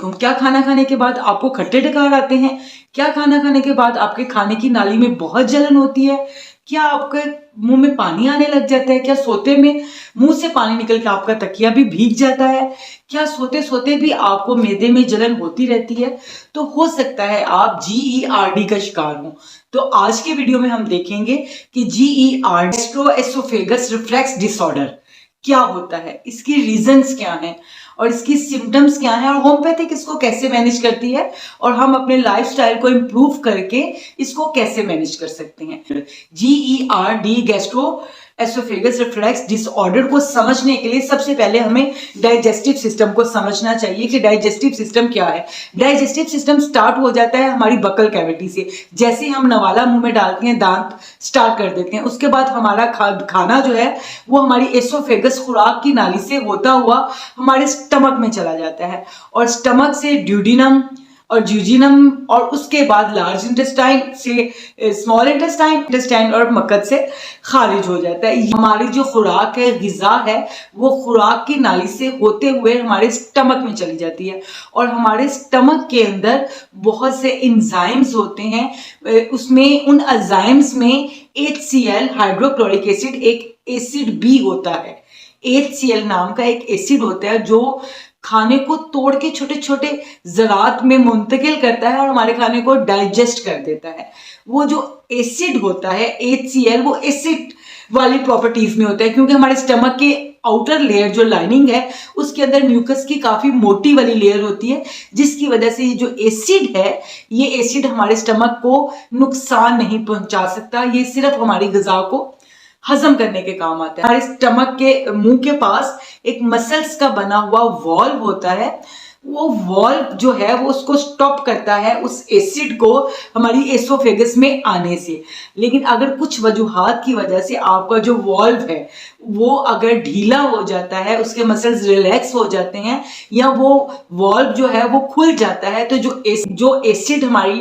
वालेकुम। क्या खाना खाने के बाद आपको खट्टे डकार आते हैं? क्या खाना खाने के बाद आपके खाने की नाली में बहुत जलन होती है? क्या आपके मुंह में पानी आने लग जाता है? क्या सोते में मुंह से पानी निकल के आपका तकिया भी भीग जाता है? क्या सोते सोते भी आपको मैदे में जलन होती रहती है? तो हो सकता है आप GERD का शिकार हो। तो आज के वीडियो में हम देखेंगे कि GERD गैस्ट्रोएसोफेगस रिफ्लक्स डिसऑर्डर क्या होता है, इसकी रीजंस क्या हैं और इसकी सिम्टम्स क्या हैं और होम्योपैथिक इसको कैसे मैनेज करती है और हम अपने लाइफस्टाइल को इम्प्रूव करके इसको कैसे मैनेज कर सकते हैं। GERD gastro oesophagus reflux disorder को समझने के लिए सबसे पहले हमें डाइजेस्टिव सिस्टम को समझना चाहिए कि डाइजेस्टिव सिस्टम क्या है। डाइजेस्टिव सिस्टम स्टार्ट हो जाता है हमारी बकल कैविटी से। जैसे हम नवाला मुंह में डालते हैं, दांत स्टार्ट कर देते हैं, उसके बाद हमारा खाना जो है वो हमारी एसोफेगस खुराक की नाली से होता हुआ हमारे स्टमक में चला जाता है और स्टमक से ड्यूडिनम और ज्यूजिनम और उसके बाद लार्ज इंटेस्टाइन से स्मॉल इंटेस्टाइन और मकद से खारिज हो जाता है। हमारी जो खुराक है, ग़िज़ा है, वो खुराक की नाली से होते हुए हमारे स्टमक में चली जाती है और हमारे स्टमक के अंदर बहुत से एंजाइम्स होते हैं। उसमें उन एंजाइम्स में HCl हाइड्रोक्लोरिक एसिड एक एसिड भी होता है। HCl नाम का एक एसिड होता है जो खाने को तोड़ के छोटे छोटे ज़रात में मुंतकिल करता है और हमारे खाने को डाइजेस्ट कर देता है। वो जो एसिड होता है HCl, वो एसिड वाली प्रॉपर्टीज में होता है क्योंकि हमारे स्टमक के आउटर लेयर जो लाइनिंग है उसके अंदर म्यूकस की काफी मोटी वाली लेयर होती है, जिसकी वजह से ये जो एसिड है, ये एसिड हमारे स्टमक को नुकसान नहीं पहुंचा सकता। ये सिर्फ हमारी ग़िज़ा को हजम करने के काम आता है। हमारे स्टमक के मुंह के पास एक मसल्स का बना हुआ वॉल्व होता है। वो वॉल्व जो है वो उसको स्टॉप करता है उस एसिड को हमारी एसोफेगस में आने से। लेकिन अगर कुछ वजूहात की वजह से आपका जो वॉल्व है वो अगर ढीला हो जाता है, उसके मसल्स रिलैक्स हो जाते हैं या वो वॉल्व जो है वो खुल जाता है, तो जो एसिड हमारी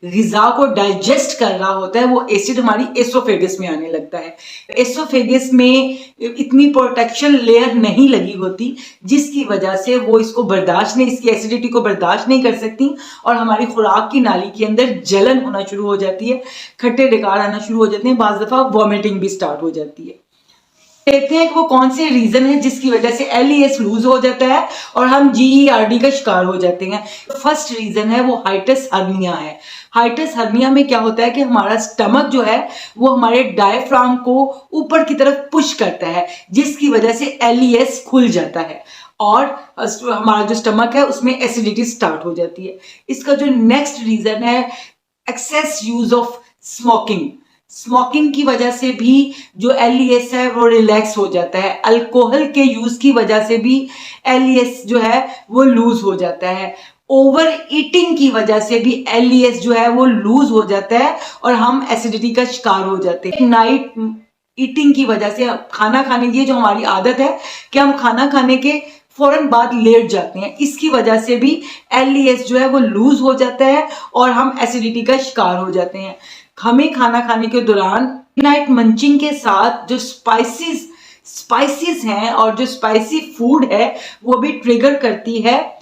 ग़िज़ा को डाइजेस्ट कर रहा होता है वो एसिड हमारी एसोफेगस में आने लगता है। एसोफेगस में इतनी प्रोटेक्शन लेयर नहीं लगी होती, जिसकी वजह से वो इसको बर्दाश्त नहीं, इसकी एसिडिटी को बर्दाश्त नहीं कर सकती और हमारी खुराक की नाली के अंदर जलन होना शुरू हो जाती है, खट्टे डकार आना शुरू हो जाते हैं, बाज़ दफ़ा वॉमिटिंग भी स्टार्ट हो जाती है। देखते हैं कि वो कौन से रीजन है जिसकी वजह से LES लूज हो जाता है और हम GERD का शिकार हो जाते हैं। फर्स्ट रीजन है वो हाइटस हर्निया है। हाइटस हर्निया में क्या होता है कि हमारा स्टमक जो है वो हमारे डायफ्राम को ऊपर की तरफ पुश करता है, जिसकी वजह से LES खुल जाता है और हमारा जो स्टमक है उसमें एसिडिटी स्टार्ट हो जाती है। इसका जो नेक्स्ट रीजन है excess use of smoking. Smoking की वजह से भी जो LES है वो रिलैक्स हो जाता है। अल्कोहल के यूज की वजह से भी LES जो है वो लूज हो जाता है। ओवर ईटिंग की वजह से भी LES जो है वो लूज हो जाता है और हम एसिडिटी का शिकार हो जाते हैं। नाइट ईटिंग की वजह से खाना खाने, ये जो हमारी आदत है कि हम खाना खाने के फौरन बाद लेट जाते हैं, इसकी वजह से भी LES जो है वो लूज हो जाता है और हम एसिडिटी का शिकार हो जाते हैं। हमें खाना खाने के दौरान नाइट मंचिंग के साथ जो स्पाइसेस हैं और जो स्पाइसी फूड है वो भी ट्रिगर करती है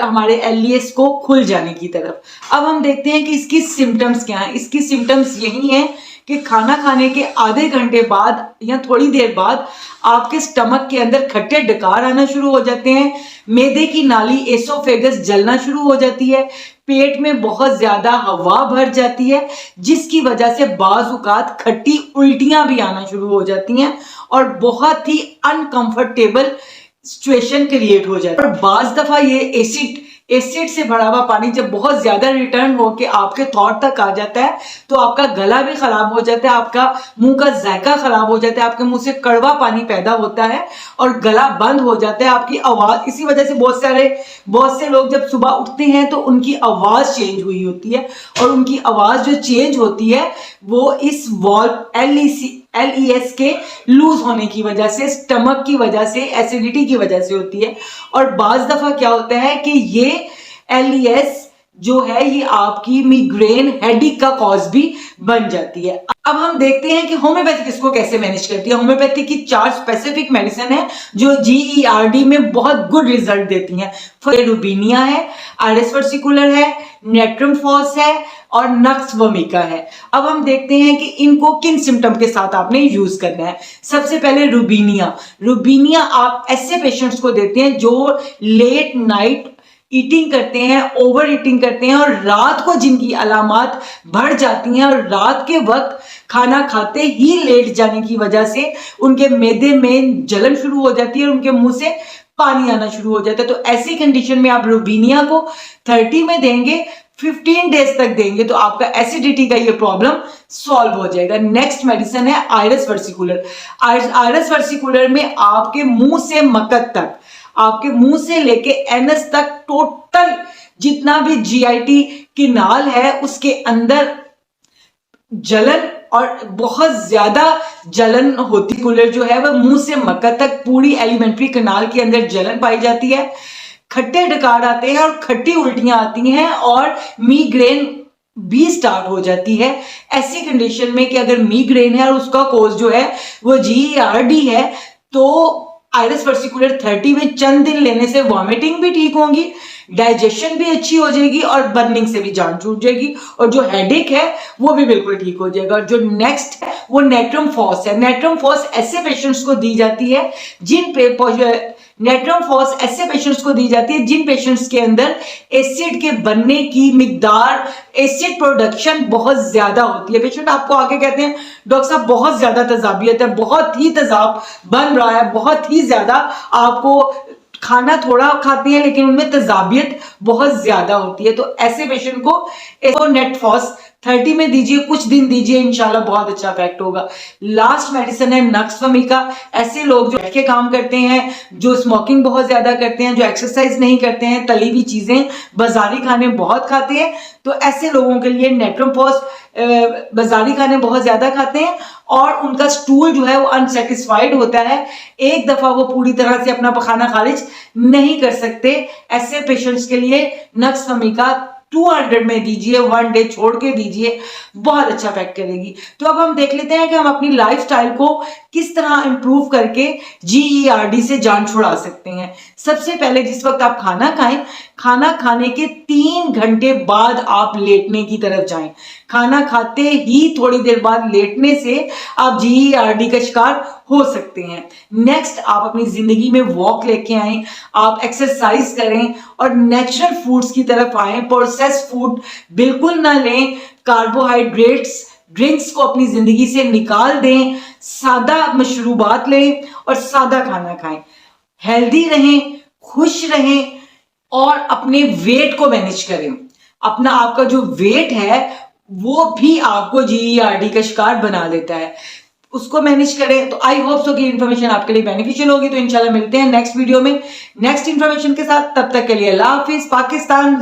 हमारे LES को खुल जाने की तरफ। अब हम देखते हैं कि इसकी सिम्टम्स क्या हैं। इसकी सिम्टम्स यही हैं कि खाना खाने के आधे घंटे बाद या थोड़ी देर बाद आपके स्टमक के अंदर खट्टे डकार आना शुरू हो जाते हैं, मैदे की नाली एसोफेगस जलना शुरू हो जाती है, पेट में बहुत ज्यादा हवा भर जाती है, जिसकी वजह से बाज़ औक़ात खट्टी उल्टियां भी आना शुरू हो जाती हैं और बहुत ही अनकंफर्टेबल सिचुएशन क्रिएट हो जाती है। और बाज़ दफा ये एसिड से भरा हुआ पानी जब बहुत ज्यादा रिटर्न होके आपके थॉट तक आ जाता है तो आपका गला भी खराब हो जाता है, आपका मुंह का जायका खराब हो जाता है, आपके मुंह से कड़वा पानी पैदा होता है और गला बंद हो जाता है, आपकी आवाज। इसी वजह से बहुत से लोग जब सुबह उठते हैं तो उनकी आवाज चेंज हुई होती है और उनकी आवाज जो चेंज होती है वो इस LES के लूज होने की वजह से, स्टमक की वजह से, एसिडिटी की वजह से होती है। और बाज़ दफा क्या होता है कि ये LES जो है ये आपकी मिग्रेन हेडेक का कॉज भी बन जाती है। अब हम देखते हैं कि होम्योपैथिक इसको कैसे मैनेज करती है। होम्योपैथिक की 4 स्पेसिफिक मेडिसिन है जो GERD में बहुत गुड रिजल्ट देती हैं। रूबीनिया है, आयरस वर्सिकुलर है, नेट्रम फॉस है और नक्स वोमिका है। अब हम देखते हैं कि इनको किन सिम्टम के साथ आपने यूज करना है। सबसे पहले रुबीनिया। रुबीनिया आप ऐसे पेशेंट्स को देते हैं जो लेट नाइट ईटिंग करते हैं, ओवर ईटिंग करते हैं और रात को जिनकी अलामात बढ़ जाती हैं और रात के वक्त खाना खाते ही लेट जाने की वजह से उनके मैदे में जलन शुरू हो जाती है और उनके मुंह से पानी आना शुरू हो जाता है। तो ऐसी कंडीशन में आप रुबीनिया को 30 में देंगे, 15 डेज तक देंगे तो आपका एसिडिटी का ये प्रॉब्लम सॉल्व हो जाएगा। नेक्स्ट मेडिसिन है आयरस वर्सिकुलर। आयरस वर्सिकुलर में आपके मुंह से मकत तक, आपके मुंह से लेके एनस तक टोटल जितना भी जीआईटी की नाल है उसके अंदर जलन और बहुत ज्यादा जलन होती। कुलर जो है वह मुंह से मक्का तक पूरी एलिमेंट्री कनाल के अंदर जलन पाई जाती है। खट्टे डकार आते हैं और खट्टी उल्टियां आती हैं और मीग्रेन भी स्टार्ट हो जाती है। ऐसी कंडीशन में कि अगर मीग्रेन है और उसका कोज जो है वो GERD है तो आयरस वर्सिकुलर 30 में चंद दिन लेने से वॉमिटिंग भी ठीक होगी, डाइजेशन भी अच्छी हो जाएगी और बर्निंग से भी जान छूट जाएगी और जो हेडेक है वो भी बिल्कुल ठीक हो जाएगा। और जो नेक्स्ट है वो नेट्रम फॉस है। नेट्रम फॉस ऐसे पेशेंट्स को दी जाती है जिन पेशेंट्स के अंदर एसिड के बनने की मिकदार, एसिड प्रोडक्शन बहुत ज्यादा होती है। पेशेंट आपको आके कहते हैं डॉक्टर साहब बहुत ज्यादा तेजाबियत है, बहुत ही तेजाब बन रहा है, बहुत ही ज्यादा, आपको खाना थोड़ा खाते हैं लेकिन उनमें तेजाबियत बहुत ज्यादा होती है। तो ऐसे पेशेंट को नेटफॉस 30 में दीजिए, कुछ दिन दीजिए, इंशाल्लाह बहुत अच्छा इफेक्ट होगा। लास्ट मेडिसिन है नक्स वोमिका। ऐसे लोग जो बैठ के काम करते हैं, जो स्मोकिंग बहुत ज्यादा करते हैं, जो एक्सरसाइज नहीं करते हैं, तली हुई चीजें बाजारी खाने बहुत खाते हैं, तो ऐसे लोगों के लिए नेट्रम फॉस बाजारी खाने बहुत ज्यादा खाते हैं और उनका स्टूल जो है वो अनसेटिस्फाइड होता है, एक दफा वो पूरी तरह से अपना पखाना खारिज नहीं कर सकते। ऐसे पेशेंट्स के लिए नक्स वोमिका 200 में दीजिए, 1 डे छोड़ के दीजिए, बहुत अच्छा इफेक्ट करेगी। तो अब हम देख लेते हैं कि हम अपनी लाइफस्टाइल को किस तरह इंप्रूव करके GERD से जान छुड़ा सकते हैं। सबसे पहले जिस वक्त आप खाना खाएं, खाना खाने के 3 घंटे बाद आप लेटने की तरफ जाएं। खाना खाते ही थोड़ी देर बाद लेटने से आप GERD का शिकार हो सकते हैं। नेक्स्ट, आप अपनी जिंदगी में वॉक लेके आए, आप एक्सरसाइज करें और नेचुरल फूड्स की तरफ आए। प्रोसेस फूड बिल्कुल ना लें, कार्बोहाइड्रेट्स ड्रिंक्स को अपनी जिंदगी से निकाल दें, सादा मशरूबात लें और सादा खाना खाएं। हेल्दी रहें, खुश रहें और अपने वेट को मैनेज करें। अपना आपका जो वेट है वो भी आपको GERD का शिकार बना देता है, उसको मैनेज करें। तो आई होप सो कि इन्फॉर्मेशन आपके लिए बेनिफिशियल होगी। तो इंशाल्लाह मिलते हैं नेक्स्ट वीडियो में नेक्स्ट इन्फॉर्मेशन के साथ। तब तक के लिए अल्लाह हाफिज। पाकिस्तान